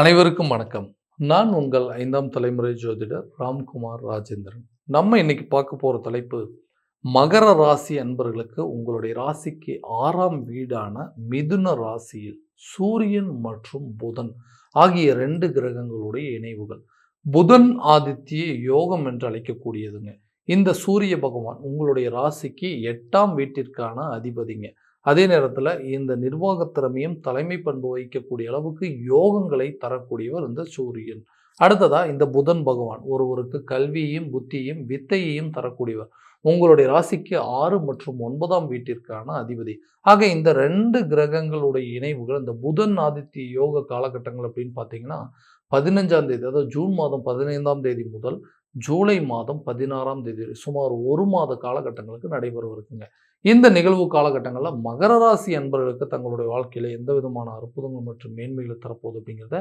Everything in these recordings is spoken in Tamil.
அனைவருக்கும் வணக்கம். நான் உங்கள் 5ஆம் தலைமுறை ஜோதிடர் ராம்குமார் ராஜேந்திரன். நம்ம இன்னைக்கு பார்க்க போற தலைப்பு, மகர ராசி அன்பர்களுக்கு உங்களுடைய ராசிக்கு 6ஆம் வீடான மிதுன ராசியில் சூரியன் மற்றும் புதன் ஆகிய 2 கிரகங்களுடைய இணைவுகள். புதன் ஆதித்ய யோகம் என்று அழைக்கக்கூடியதுங்க. இந்த சூரிய பகவான் உங்களுடைய ராசிக்கு 8ஆம் வீட்டிற்கான அதிபதிங்க. அதே நேரத்துல இந்த நிர்வாகத் திறமையும் தலைமை பண்பு வகிக்கக்கூடிய அளவுக்கு யோகங்களை தரக்கூடியவர் இந்த சூரியன். அடுத்ததா இந்த புதன் பகவான் ஒருவருக்கு கல்வியையும் புத்தியையும் வித்தையையும் தரக்கூடியவர். உங்களுடைய ராசிக்கு 6 மற்றும் 9ஆம் வீட்டிற்கான அதிபதி. ஆக இந்த 2 கிரகங்களுடைய இணைவுகள் இந்த புதன் ஆதித்ய யோக காலகட்டங்கள் அப்படின்னு பார்த்தீங்கன்னா 15ஆம் தேதி, அதாவது ஜூன் மாதம் 15ஆம் தேதி முதல் ஜூலை மாதம் 16ஆம் தேதி வரை சுமார் 1 மாத காலகட்டங்களுக்கு நடைபெறவிருக்குங்க. இந்த நிகழ்வு காலகட்டங்களில் மகர ராசி அன்பர்களுக்கு தங்களுடைய வாழ்க்கையில எந்த விதமான அற்புதங்கள் மற்றும் மேன்மைகளை தரப்போகுது அப்படிங்கிறத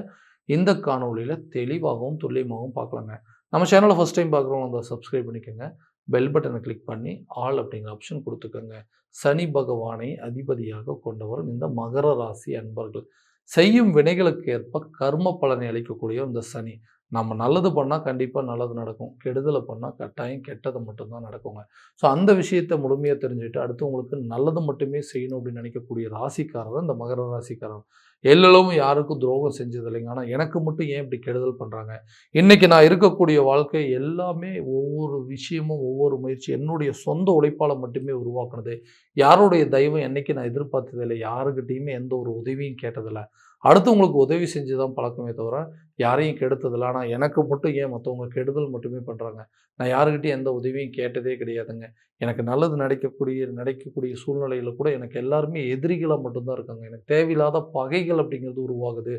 இந்த காணொலியில தெளிவாகவும் துல்லியமாகவும் பார்க்கலாங்க. நம்ம சேனலை ஃபர்ஸ்ட் டைம் பார்க்குறவங்க அதை சப்ஸ்கிரைப் பண்ணிக்கோங்க. பெல் பட்டனை கிளிக் பண்ணி ஆல் அப்படிங்கிற ஆப்ஷன் கொடுத்துக்கோங்க. சனி பகவானை அதிபதியாக கொண்டவர் இந்த மகர ராசி அன்பர்கள். செய்யும் வினைகளுக்கு ஏற்ப கர்ம பலனை அளிக்கக்கூடிய இந்த சனி. நம்ம நல்லது பண்ணால் கண்டிப்பாக நல்லது நடக்கும், கெடுதலை பண்ணால் கட்டாயம் கெட்டது மட்டும்தான் நடக்குங்க. ஸோ அந்த விஷயத்தை முழுமையாக தெரிஞ்சுக்கிட்டு அடுத்தவங்களுக்கு நல்லது மட்டுமே செய்யணும் அப்படின்னு நினைக்கக்கூடிய ராசிக்காரர் இந்த மகர ராசிக்காரர். எல்லளவும் யாருக்கும் துரோகம் செஞ்சது இல்லைங்க. ஆனால் எனக்கு மட்டும் ஏன் இப்படி கெடுதல் பண்ணுறாங்க? இன்றைக்கி நான் இருக்கக்கூடிய வாழ்க்கை எல்லாமே ஒவ்வொரு விஷயமும் ஒவ்வொரு முயற்சி என்னுடைய சொந்த உழைப்பால் மட்டுமே உருவாக்குனது. யாருடைய தெய்வம் என்னைக்கு நான் எதிர்பார்த்ததில்லை, யாருக்கிட்டையுமே எந்த ஒரு உதவியும் கேட்டதில்லை. அடுத்தவங்களுக்கு உதவி செஞ்சு தான் பழக்கமே தவிர யாரையும் கெடுத்ததில்லை. ஆனால் எனக்கு மட்டும் ஏன் மற்றவங்க கெடுதல் மட்டுமே பண்ணுறாங்க? நான் யாருக்கிட்டையும் எந்த உதவியும் கேட்டதே கிடையாதுங்க. எனக்கு நல்லது நடக்கக்கூடிய சூழ்நிலையில் கூட எனக்கு எல்லாருமே எதிரிகளாக மட்டும்தான் இருக்காங்க. எனக்கு தேவையில்லாத பகைகள் அப்படிங்கிறது உருவாகுது.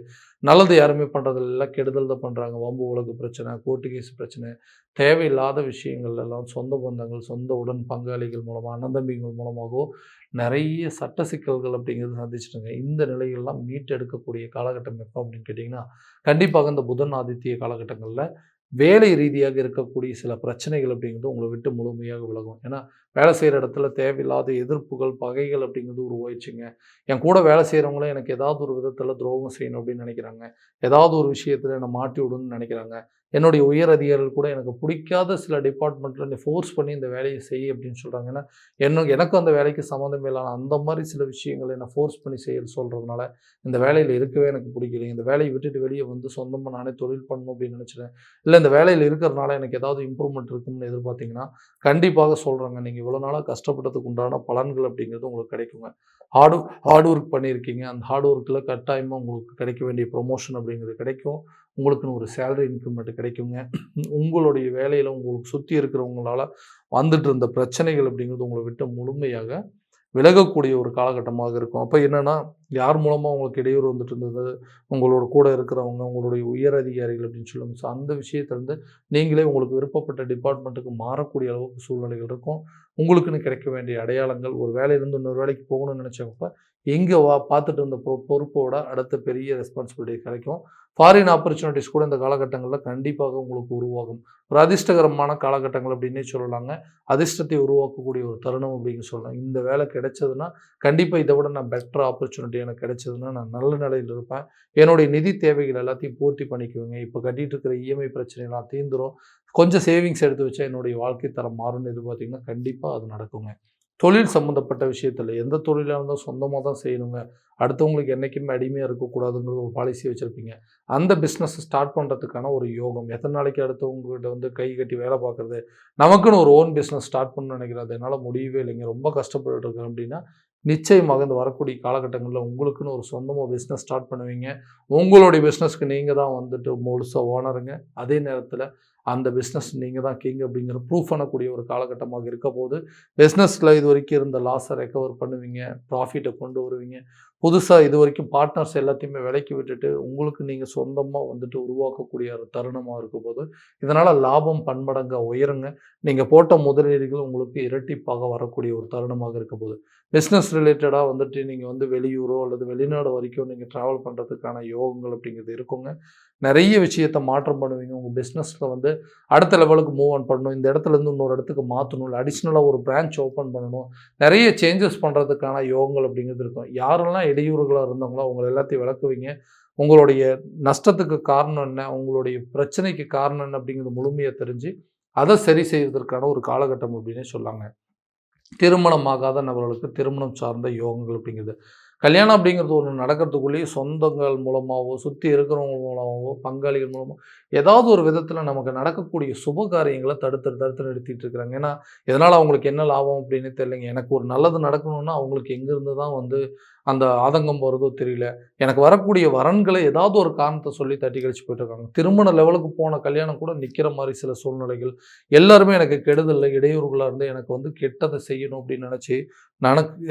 நல்லது யாருமே பண்ணுறதில்ல, கெடுதல் தான் பண்ணுறாங்க. வம்பு வழக்கு பிரச்சனை, கோர்ட்டு கேஸ் பிரச்சனை, தேவையில்லாத விஷயங்கள் எல்லாம் சொந்த பந்தங்கள், சொந்த உடன் பங்காளிகள் மூலமாக, அண்ணன் தம்பிகள் மூலமாகவோ நிறைய சட்ட சிக்கல்கள் அப்படிங்கிறது சந்திச்சுட்டுங்க. இந்த நிலைகள்லாம் மீட்டெடுக்கக்கூடிய காலகட்டம் எப்போ அப்படின்னு கேட்டிங்கன்னா, கண்டிப்பாக இந்த புதன் ஆதித்ய காலகட்டங்களில் வேலை ரீதியாக இருக்கக்கூடிய சில பிரச்சனைகள் அப்படிங்கிறது உங்களை விட்டு முழுமையாக விலகும். ஏன்னா வேலை செய்கிற இடத்துல தேவையில்லாத எதிர்ப்புகள், பகைகள் அப்படிங்கிறது உருவாயிடுச்சுங்க. என் கூட வேலை செய்கிறவங்களே எனக்கு ஏதாவது ஒரு விதத்தில் துரோகம் செய்யணும் அப்படின்னு நினைக்கிறாங்க. ஏதாவது ஒரு விஷயத்தில் என்னை மாட்டி விடணும்னு நினைக்கிறாங்க. என்னுடைய உயர் அதிகாரிகள் கூட எனக்கு பிடிக்காத சில டிபார்ட்மெண்ட்டில் என்னை ஃபோர்ஸ் பண்ணி இந்த வேலையை செய் அப்படின்னு சொல்கிறாங்க. ஏன்னா எனக்கும் அந்த வேலைக்கு சம்மந்தம் இல்லாமல் அந்த மாதிரி சில விஷயங்களை என்னை ஃபோர்ஸ் பண்ணி செய்ய சொல்கிறதுனால இந்த வேலையில் இருக்கவே எனக்கு பிடிக்கலைங்க. இந்த வேலையை விட்டுட்டு வெளியே வந்து சொந்தமாக நானே தொழில் பண்ணணும் அப்படின்னு நினச்சிட்டேன். இல்லை இந்த வேலையில் இருக்கிறதுனால எனக்கு ஏதாவது இம்ப்ரூவ்மெண்ட் இருக்கும்னு எதிர்பார்த்தீங்கன்னா கண்டிப்பாக சொல்கிறாங்க. நீங்கள் இவ்வளோ நாளாக கஷ்டப்பட்டதுக்கு உண்டான பலன்கள் அப்படிங்கிறது உங்களுக்கு கிடைக்குங்க. ஹார்ட் ஒர்க் பண்ணியிருக்கீங்க. அந்த ஹார்ட் ஒர்க்கில் கட்டாயமாக உங்களுக்கு கிடைக்க வேண்டிய ப்ரொமோஷன் அப்படிங்கிறது கிடைக்கும். உங்களுக்குன்னு ஒரு சேலரி இன்க்ரிமெண்ட் கிடைக்குங்க. உங்களுடைய வேலையில் உங்களுக்கு சுற்றி இருக்கிறவங்களால வந்துட்டு இருந்த பிரச்சனைகள் அப்படிங்கிறது உங்களை விட்டு முழுமையாக விலகக்கூடிய ஒரு காலகட்டமாக இருக்கும். அப்போ என்னென்னா, யார் மூலமாக உங்களுக்கு இடையூறு வந்துட்டு இருந்தது, உங்களோட கூட இருக்கிறவங்க, உங்களுடைய உயர் அதிகாரிகள் அப்படின்னு சொல்லுவாங்க. ஸோ அந்த விஷயத்துலேருந்து நீங்களே உங்களுக்கு விருப்பப்பட்ட டிபார்ட்மெண்ட்டுக்கு மாறக்கூடிய அளவுக்கு சூழ்நிலைகள் இருக்கும். உங்களுக்குன்னு கிடைக்க வேண்டிய அடையாளங்கள், ஒரு வேலையிலேருந்து இன்னொரு வேலைக்கு போகணும்னு நினச்சப்ப எங்கே பார்த்துட்டு இருந்த பொறுப்போட அடுத்த பெரிய ரெஸ்பான்சிபிலிட்டி கிடைக்கும். ஃபாரின் ஆப்பர்ச்சுனிட்டிஸ் கூட இந்த காலகட்டங்களில் கண்டிப்பாக உங்களுக்கு உருவாகும். ஒரு அதிர்ஷ்டகரமான காலகட்டங்கள் அப்படின்னே சொல்லலாங்க. அதிர்ஷ்டத்தை உருவாக்கக்கூடிய ஒரு தருணம் அப்படின்னு சொல்லலாம். இந்த வேலை கிடைச்சதுன்னா கண்டிப்பாக இதை விட நான் பெட்டர் ஆப்பர்ச்சுனிட்டி எனக்கு கிடைச்சதுன்னா நான் நல்ல நிலையில் இருப்பேன். என்னுடைய நிதி தேவைகள் எல்லாத்தையும் பூர்த்தி பண்ணிக்குவேங்க. இப்போ கட்டிகிட்டு இருக்கிற இஎம்ஐ பிரச்சனைலாம் தீர்ந்துடும். கொஞ்சம் சேவிங்ஸ் எடுத்து வச்சா என்னுடைய வாழ்க்கை தரம் மாறும்னு எதிர்பார்த்தீங்கன்னா கண்டிப்பாக அது நடக்குங்க. தொழில் சம்மந்தப்பட்ட விஷயத்தில் எந்த தொழிலாக இருந்தாலும் சொந்தமாக தான் செய்யணுங்க. அடுத்தவங்களுக்கு என்றைக்குமே அடிமையாக இருக்கக்கூடாதுங்கிறது ஒரு பாலிசி வச்சுருப்பீங்க. அந்த பிஸ்னஸ் ஸ்டார்ட் பண்ணுறதுக்கான ஒரு யோகம். எத்தனை நாளைக்கு அடுத்தவங்ககிட்ட வந்து கை கட்டி வேலை பார்க்குறது, நமக்குன்னு ஒரு ஓன் பிஸ்னஸ் ஸ்டார்ட் பண்ணணும்னு நினைக்கிறது என்னால் முடியவே இல்லைங்க, ரொம்ப கஷ்டப்பட்டு இருக்கேன் அப்படின்னா நிச்சயமாக இந்த வரக்கூடிய காலகட்டங்களில் உங்களுக்குன்னு ஒரு சொந்தமாக பிஸ்னஸ் ஸ்டார்ட் பண்ணுவீங்க. உங்களுடைய பிஸ்னஸ்க்கு நீங்கள் தான் வந்துட்டு முழுசாக ஓனருங்க. அதே நேரத்தில் அந்த பிஸ்னஸ் நீங்கள் தான் கிங் அப்படிங்கிற ப்ரூஃப் பண்ணக்கூடிய ஒரு காலகட்டமாக இருக்க போது. பிஸ்னஸில் இது வரைக்கும் இருந்த லாஸை ரெக்கவர் பண்ணுவீங்க, ப்ராஃபிட்டை கொண்டு வருவீங்க. புதுசாக இது வரைக்கும் பார்ட்னர்ஸ் எல்லாத்தையுமே விலைக்கு விட்டுட்டு உங்களுக்கு நீங்கள் சொந்தமாக வந்துட்டு உருவாக்கக்கூடிய ஒரு தருணமாக இருக்கும் போது இதனால் லாபம் பன்மடங்காக உயருங்க. நீங்கள் போட்ட முதலீடுகள் உங்களுக்கு இரட்டிப்பாக வரக்கூடிய ஒரு தருணமாக இருக்க போது. பிஸ்னஸ் ரிலேட்டடாக வந்துட்டு நீங்கள் வந்து வெளியூரோ அல்லது வெளிநாடு வரைக்கும் நீங்கள் ட்ராவல் பண்ணுறதுக்கான யோகங்கள் அப்படிங்கிறது இருக்குங்க. நிறைய விஷயத்தை மாற்றம் பண்ணுவீங்க. உங்கள் பிஸ்னஸில் வந்து வந்து அடுத்த லெவலுக்கு மூவ் ஆன் பண்ணணும், இந்த இடத்துலேருந்து இன்னொரு இடத்துக்கு மாற்றணும், இல்லை அடிஷ்னலாக ஒரு பிரான்ச் ஓப்பன் பண்ணணும், நிறைய சேஞ்சஸ் பண்ணுறதுக்கான யோகங்கள் அப்படிங்கிறது இருக்கும். யாரெல்லாம் இடையூறுகளாக இருந்தாங்களோ அவங்க எல்லாத்தையும் விளக்குவீங்க. உங்களுடைய நஷ்டத்துக்கு காரணம் என்ன, உங்களுடைய பிரச்சனைக்கு காரணம் என்ன அப்படிங்கிறது முழுமையாக தெரிஞ்சு அதை சரி செய்வதற்கான ஒரு காலகட்டம் அப்படின்னே சொல்லாங்க. திருமணமாகாத நபர்களுக்கு திருமணம் சார்ந்த யோகங்கள் அப்படிங்கிறது. கல்யாணம் அப்படிங்கிறது ஒண்ணு நடக்கிறதுக்குள்ளேயே சொந்தங்கள் மூலமாவோ, சுத்தி இருக்கிறவங்க மூலமாவோ, பங்காளிகள் மூலமா ஏதாவது ஒரு விதத்தில நமக்கு நடக்கக்கூடிய சுப காரியங்கள தடுத்து தடுத்து நிறுத்திட்டு இருக்கிறாங்க. ஏன்னா, இதனால அவங்களுக்கு என்ன லாபம் அப்படின்னு தெரியலைங்க. எனக்கு ஒரு நல்லது நடக்கணும்னா, அவங்களுக்கு எங்கேருந்து தான் வந்து அந்த ஆதங்கம் வருதோ தெரியல. எனக்கு வரக்கூடிய வரன்கள ஏதாவது ஒரு காரணத்த சொல்லி தட்டி கழிச்சு போயிட்டுருக்காங்க. திருமண லெவலுக்கு போன கல்யாணம் கூட நிக்கிற மாரி சில சூழ்நிலைகள். எல்லாருமே எனக்கு கெடுதல்ல, இடையூறுகளா இருந்து எனக்கு வந்து கெட்டத செய்யணும் அப்படின்னு நெனச்சு,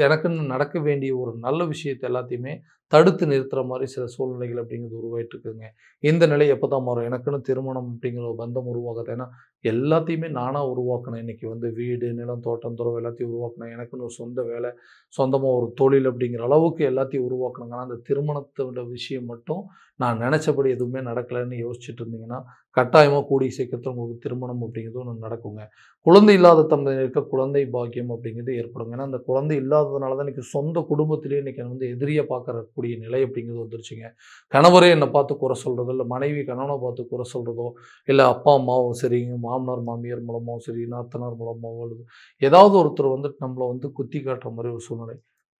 எனக்குன்னு நடக்க வேண்டிய ஒரு நல்ல விஷயத்த எல்லாத்தையுமே தடுத்து நிறுத்துற மாரி சில சூழ்நிலைகள் அப்படிங்கிறது உருவாயிட்டு இருக்குங்க. இந்த நிலை எப்பதான் மாறும்? எனக்குன்னு திருமணம் அப்படிங்கிற ஒரு பந்தம் உருவாகாது. ஏன்னா, எல்லாத்தையுமே நானா உருவாக்குனேன். இன்னைக்கு வந்து வீடு, நிலம், தோட்டம், துறவு எல்லாத்தையும் உருவாக்குனேன். எனக்குன்னு ஒரு சொந்த வேலை, சொந்தமா ஒரு தொழில் அப்படிங்கிற அளவுக்கு எல்லாத்தையும் உருவாக்குனேங்க. ஆனா, அந்த திருமணத்தோட விஷயம் மட்டும் நான் நெனச்சபடி எதுவுமே நடக்கலன்னு யோசிச்சுட்டு இருந்தீங்கன்னா, கட்டாயமா கூடிய சீக்கிரத்தில உங்களுக்கு திருமணம் அப்படிங்கிறது ஒண்ணு நடக்குங்க. குழந்தை இல்லாத தம்பதியினருக்கு குழந்தை பாக்கியம் அப்படிங்கிறது ஏற்படுங்க. ஏன்னா, அந்த குழந்தை இல்லாததுனால தான் இன்னைக்கு சொந்த குடும்பத்திலேயே இன்னைக்கு வந்து எதிரியா பார்க்கக்கூடிய நிலை அப்படிங்கிறது வந்துருச்சுங்க. கணவரே என்ன பார்த்து குறை சொல்றதோ, இல்ல மனைவி கணவன பார்த்து குறை சொல்றதோ, இல்ல அப்பா, அம்மாவும் சரி, மாமனார், மாமியார் மூலமாவும் சரி, நாத்தனார் மூலமாவோ அல்லது ஏதாவது ஒருத்தர் வந்து நம்மள வந்து குத்தி காட்டுற மாரி ஒரு சூழ்நிலை.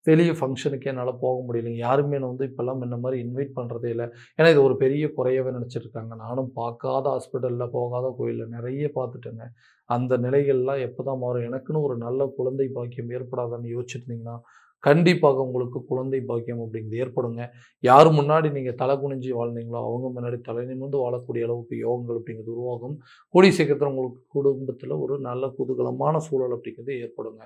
வெளிய ஃபங்ஷனுக்கே என்னால போக முடியலைங்க. யாருமே என்ன வந்து இப்பலாம் முன்ன மாரி இன்வைட் பண்றதே இல்ல. ஏன்னா, இது ஒரு பெரிய குறையாவே நெனச்சுட்டு இருக்காங்க. நானும் பார்க்காத ஹாஸ்பிட்டல்ல, போகாத கோயில்ல நெறைய பார்த்துட்டேங்க. அந்த நிலைகள்லாம் எப்பதான் மாறும்? எனக்குன்னு ஒரு நல்ல குழந்தை பாக்கியம் ஏற்படாதான்னு யோசிச்சிருந்தீங்கன்னா, கண்டிப்பாக உங்களுக்கு குழந்தை பாக்கியம் அப்படிங்கிறது ஏற்படுங்க. யார் முன்னாடி நீங்க தலை குனிஞ்சு வாழ்ந்தீங்களோ, அவங்க முன்னாடி தலை நிமிர்ந்து வாழக்கூடிய அளவுக்கு யோகங்கள் அப்படிங்கிறது உருவாகும். கூடிய சீக்கிரத்தில உங்களுக்கு குடும்பத்தில ஒரு நல்ல குதூகலமான சூழல் அப்படிங்கிறது ஏற்படுங்க.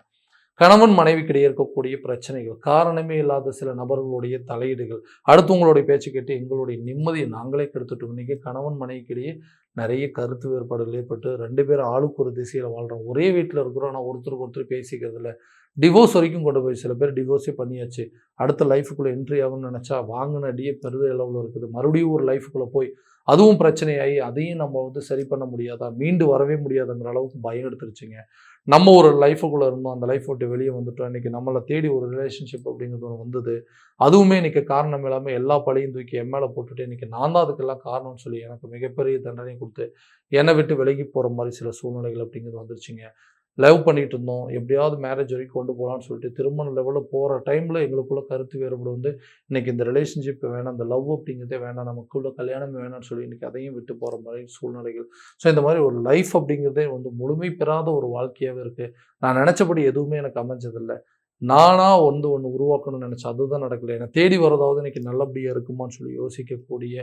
கணவன் மனைவிக்கிடையே இருக்கக்கூடிய பிரச்சனைகள், காரணமே இல்லாத சில நபர்களுடைய தலையீடுகள், அடுத்தவங்களுடைய பேச்சு கேட்டு எங்களுடைய நிம்மதிய நாங்களே கெடுத்துட்டோம். இன்னைக்கு கணவன் மனைவிக்கிடையே நெறைய கருத்து வேறுபாடுகள் ஏற்பட்டு 2 பேரும் ஆளுக்கு ஒரு திசையில வாழ்றோம். ஒரே வீட்ல இருக்கிறோம். ஆனா ஒருத்தருக்கு ஒருத்தர் பேசிக்கிறது இல்ல. டிவோர்ஸ் வரைக்கும் கொண்டு போய் சில பேர் டிவோர்ஸே பண்ணியாச்சு. அடுத்த லைஃப்க்குள்ள என்ட்ரி ஆகணும்னு நெனச்சா, வாங்குன அடியே பெரிய அளவுல இருக்குது. மறுபடியும் ஒரு லைஃப்க்குள்ள போய் அதுவும் பிரச்சனையாயி, அதையும் நம்ம வந்து சரி பண்ண முடியாதா? மீண்டு வரவே முடியாதுங்கிற அளவுக்கு பயம் எடுத்துருச்சுங்க. நம்ம ஒரு லைஃப்க்குள்ள இருந்தோம். அந்த லைஃப் விட்டு வெளிய வந்துட்டோம். இன்னைக்கு நம்மள தேடி ஒரு ரிலேஷன்ஷிப் அப்படிங்கிறது ஒண்ணு வந்தது. அதுவுமே இன்னைக்கு காரணம் இல்லாம எல்லா பழியும் தூக்கி என் மேல போட்டுட்டு, இன்னைக்கு நான் தான் அதுக்கெல்லாம் காரணம்னு சொல்லி எனக்கு மிகப்பெரிய தண்டனை குடுத்து, என்ன விட்டு விலகி போற மாரி சில சூழ்நிலைகள் அப்படிங்கிறது வந்துருச்சுங்க. லவ் பண்ணிட்டு இருந்தோம். எப்படியாவது மேரேஜ் வரைக்கும் கொண்டு போலான்னு சொல்லிட்டு, திருமண லெவல்ல போற டைம்ல எங்களுக்குள்ள கருத்து வேறுபாடு வந்து, இன்னைக்கு இந்த ரிலேஷன்ஷிப் வேணாம், இந்த லவ் அப்படிங்கிறதே வேணாம், நமக்குள்ள கல்யாணமே வேணாம்னு சொல்லி இன்னைக்கு அதையும் விட்டு போற மாரி சூழ்நிலைகள். ஸோ இந்த மாரி ஒரு லைஃப் அப்படிங்கிறதே வந்து முழுமை பெறாத ஒரு வாழ்க்கையாவே இருக்கு. நான் நெனச்சபடி எதுவுமே எனக்கு அமைஞ்சதில்ல. நானா வந்து ஒண்ணு உருவாக்கணும்னு நெனச்சேன். அதுதான் நடக்கல. என்ன தேடி வரதாவது இன்னைக்கு நல்லபடியா இருக்குமான்னு சொல்லி யோசிக்கக்கூடிய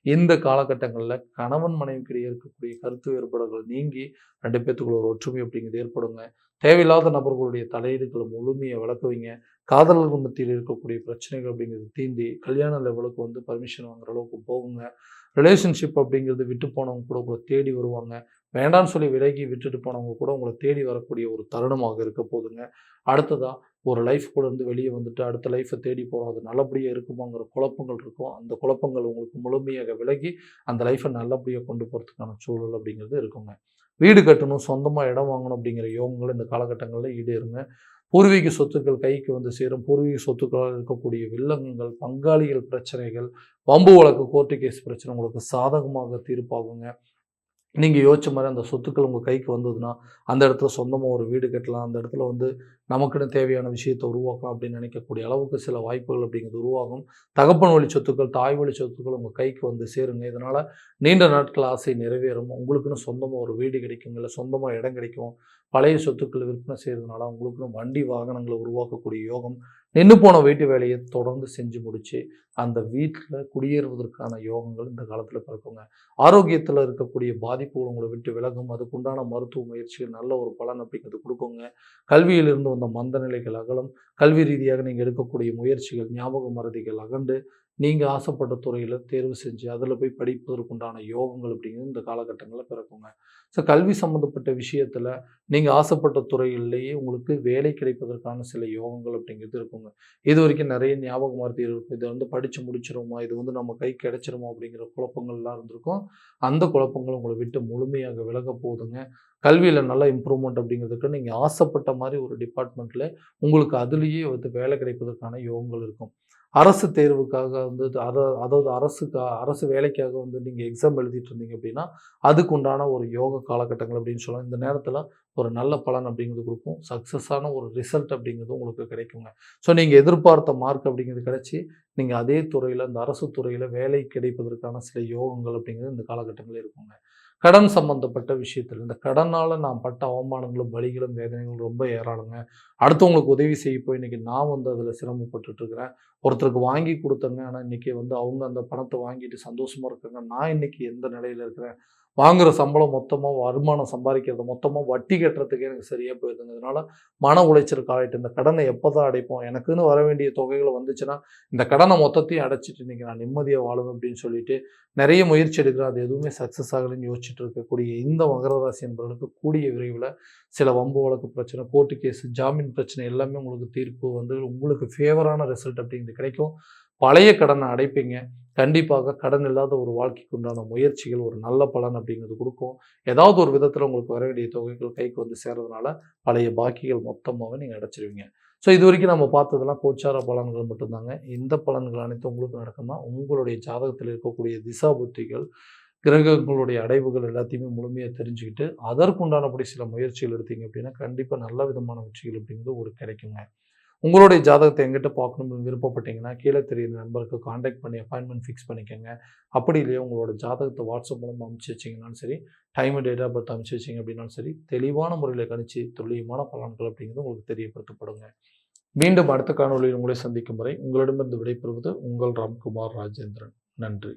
இந்த காலகட்டங்கள்ல கணவன் மனைவிக்கிடையே இருக்கக்கூடிய கருத்து வேறுபாடுகள் நீங்கி 2 பேத்துக்குள்ள ஒரு ஒற்றுமை அப்படிங்கிறது ஏற்படுங்க. தேவையில்லாத நபர்களுடைய தலையீடுகள முழுமையா விளக்குவீங்க. காதலர்கள் மத்தியில் இருக்கக்கூடிய பிரச்சனைகள் அப்படிங்கிறது தீந்தி, கல்யாண லெவலுக்கு வந்து பர்மிஷன் வாங்குற அளவுக்கு போகுங்க. ரிலேஷன்ஷிப் அப்படிங்கிறது விட்டு போனவங்க கூட உங்கள தேடி வருவாங்க. வேண்டான்னு சொல்லி விலகி விட்டுட்டு போனவங்க கூட உங்கள தேடி வரக்கூடிய ஒரு தருணமாக இருக்க போதுங்க. அடுத்ததா ஒரு லைஃப்குள்ள இருந்து வெளிய வந்துட்டு அடுத்த லைஃப்ப தேடி போறோம். அது நல்லபடியா இருக்குமாங்கிற குழப்பங்கள் இருக்கும். அந்த குழப்பங்கள் உங்களுக்கு முழுமையாக விலகி, அந்த லைஃப்ப நல்லபடியா கொண்டு போறதுக்கான சூழல் அப்படிங்கிறது இருக்குங்க. வீடு கட்டணும், சொந்தமா இடம் வாங்கணும் அப்படிங்கிற யோகங்கள் இந்த காலகட்டங்கள்ல ஈடேறுங்க. பூர்வீக சொத்துக்கள் கைக்கு வந்து சேரும். பூர்வீக சொத்துக்களால் இருக்கக்கூடிய வில்லங்கங்கள், பங்காளிகள் பிரச்சனைகள், வம்பு வழக்கு, கோர்ட்டு கேஸ் பிரச்சனை உங்களுக்கு சாதகமாக தீர்ப்பாகுங்க. நீங்க யோசிச்ச மாரி அந்த சொத்துக்கள் உங்க கைக்கு வந்ததுன்னா, அந்த இடத்துல சொந்தமா ஒரு வீடு கட்டலாம். அந்த இடத்துல வந்து நமக்குன்னு தேவையான விஷயத்த உருவாக்கலாம் அப்படின்னு நினைக்கக்கூடிய அளவுக்கு சில வாய்ப்புகள் அப்படிங்கிறது உருவாகும். தகப்பன் வழி சொத்துக்கள், தாய் வழி சொத்துக்கள் உங்க கைக்கு வந்து சேருங்க. இதனால நீண்ட நாட்கள் ஆசை நிறைவேறும். உங்களுக்குன்னு சொந்தமா ஒரு வீடு கிடைக்கும். இல்ல சொந்தமா இடம் கிடைக்கும். பழைய சொத்துக்கள் விற்பனை செய்றதுனால உங்களுக்குன்னு வண்டி, வாகனங்கள உருவாக்கக்கூடிய யோகம், நின்னு போன வீட்டு வேலைய தொடர்ந்து செஞ்சு முடிச்சு, அந்த வீட்ல குடியேறுவதற்கான யோகங்கள் இந்த காலத்துல பிறக்குங்க. ஆரோக்கியத்துல இருக்கக்கூடிய பாதிப்புகள் உங்கள விட்டு விலகும். அதுக்குண்டான மருத்துவ முயற்சிகள் நல்ல ஒரு பலன் அப்படிங்கிறது குடுக்குங்க. கல்வியிலிருந்து வந்த மந்த நிலைகள் அகலும். கல்வி ரீதியாக நீங்க எடுக்கக்கூடிய முயற்சிகள், ஞாபக மறதிகள் அகன்று, நீங்கள் ஆசைப்பட்ட துறையில் தேர்வு செஞ்சு அதில் போய் படிப்பதற்குண்டான யோகங்கள் அப்படிங்கிறது இந்த காலகட்டங்களில் பிறக்குங்க. ஸோ கல்வி சம்மந்தப்பட்ட விஷயத்தில் நீங்கள் ஆசைப்பட்ட துறையிலேயே உங்களுக்கு வேலை கிடைப்பதற்கான சில யோகங்கள் அப்படிங்கிறது இருக்குங்க. இது வரைக்கும் நிறைய ஞாபக மறதி இருக்கும். இதை வந்து படித்து முடிச்சிருமா, இது வந்து நம்ம கை கிடைச்சிருமா அப்படிங்கிற குழப்பங்கள்லாம் இருந்திருக்கும். அந்த குழப்பங்கள் உங்களை விட்டு முழுமையாக விலக போகுதுங்க. கல்வியில் நல்ல இம்ப்ரூவ்மெண்ட் அப்படிங்கிறதுக்கு நீங்கள் ஆசைப்பட்ட மாதிரி ஒரு டிபார்ட்மெண்ட்டில் உங்களுக்கு அதுலேயே வந்து வேலை கிடைப்பதற்கான யோகங்கள் இருக்கும். அரசு தேர்வுக்காக வந்து அதாவது அரசு வேலைக்காக வந்து நீங்கள் எக்ஸாம் எழுதிட்டு இருந்தீங்க அப்படின்னா அதுக்கு உண்டான ஒரு யோக காலகட்டங்கள் அப்படின்னு சொல்லலாம். இந்த நேரத்தில் ஒரு நல்ல பலன் அப்படிங்கிறது கொடுக்கும். சக்ஸஸான ஒரு ரிசல்ட் அப்படிங்கிறது உங்களுக்கு கிடைக்குங்க. ஸோ நீங்கள் எதிர்பார்த்த மார்க் அப்படிங்கிறது கிடைச்சி நீங்கள் அதே துறையில் அந்த அரசு துறையில் வேலை கிடைப்பதற்கான சில யோகங்கள் அப்படிங்கிறது இந்த காலகட்டங்களில் இருக்குங்க. கடன் சம்பந்தப்பட்ட விஷயத்தில் இந்த கடனால் நான் பட்ட அவமானங்களும் வலிகளும் வேதனைகளும் ரொம்ப ஏராளங்க. அடுத்தவங்களுக்கு உதவி செய்ய போய் இன்றைக்கி நான் வந்து அதில் சிரமப்பட்டுட்டு இருக்கிறேன். ஒருத்தருக்கு வாங்கி கொடுத்தேங்க. ஆனால் இன்றைக்கி வந்து அவங்க அந்த பணத்தை வாங்கிட்டு சந்தோஷமாக இருக்காங்க. நான் இன்றைக்கி எந்த நிலையில் இருக்கிறேன், வாங்குகிற சம்பளம் மொத்தமாக வருமானம் சம்பாதிக்கிறது மொத்தமாக வட்டி கட்டுறதுக்கே எனக்கு சரியாக போயிடுதுங்க. அதனால் மன உளைச்சலுக்கு ஆகிட்டு இந்த கடனை எப்போ தான் அடைப்போம், எனக்குன்னு வர வேண்டிய தொகைகள் வந்துச்சுன்னா இந்த கடனை மொத்தத்தையும் அடைச்சிட்டு இன்றைக்கி நான் நிம்மதியாக வாழுவேன் அப்படின்னு சொல்லிட்டு நிறைய முயற்சி எடுக்கிறேன். அது எதுவுமே சக்ஸஸ் ஆகலைன்னு யோசிச்சுட்டு இருக்கக்கூடிய இந்த மகர ராசி என்பவர்களுக்கு கூடிய விரைவில் சில வம்பு வழக்கு பிரச்சனை, கோர்ட்டு கேஸ், ஜாமீன் பிரச்சனை எல்லாமே உங்களுக்கு தீர்ப்பு வந்து உங்களுக்கு ஃபேவரான ரிசல்ட் அப்படிங்கிறது கிடைக்கும். பழைய கடனை அடைப்பீங்க. கண்டிப்பாக கடன் இல்லாத ஒரு வாழ்க்கைக்கு உண்டான முயற்சிகள் ஒரு நல்ல பலன் அப்படிங்கிறது கொடுக்கும். ஏதாவது ஒரு விதத்தில் உங்களுக்கு வர வேண்டிய தொகைகள் கைக்கு வந்து சேர்றதுனால பழைய பாக்கிகள் மொத்தமாகவே நீங்கள் அடைச்சிருவீங்க. ஸோ இது வரைக்கும் நம்ம பார்த்ததெல்லாம் கோச்சார பலன்கள் மட்டும்தாங்க. இந்த பலன்கள் அனைத்தும் உங்களுக்கு நடக்கும்னா உங்களுடைய ஜாதகத்தில் இருக்கக்கூடிய திசா புத்திகள், கிரகங்களுடைய அடைவுகள் எல்லாத்தையுமே முழுமையாக தெரிஞ்சுக்கிட்டு அதற்குண்டானபடி சில முயற்சிகள் எடுத்தீங்க அப்படின்னா கண்டிப்பாக நல்ல விதமான வெற்றிகள் அப்படிங்கிறது உங்களுக்கு கிடைக்குங்க. உங்களுடைய ஜாதகத்தை எங்கிட்ட பார்க்கணும்னு விருப்பப்பட்டீங்கன்னா கீழே தெரியுற நம்பருக்கு காண்டாக்ட் பண்ணி அப்பாயின்மெண்ட் ஃபிக்ஸ் பண்ணிக்கோங்க. அப்படி இல்லையா உங்களோட ஜாதகத்தை வாட்ஸ்அப் மூலமாக அனுப்பிச்சி வச்சிங்கனாலும் சரி, டைம் டேட் ஆஃப் பர்த் அனுப்பிச்சி வச்சிங்க அப்படின்னாலும் சரி, தெளிவான முறையில் கணிச்சு துல்லியமான பலன்கள் அப்படிங்கிறது உங்களுக்கு தெரியப்படுத்தப்படுங்க. மீண்டும் அடுத்த காணொலியில் உங்களை சந்திக்கும் வரை உங்களிடமிருந்து விடைபெறுவது உங்கள் ராம்குமார் ராஜேந்திரன். நன்றி.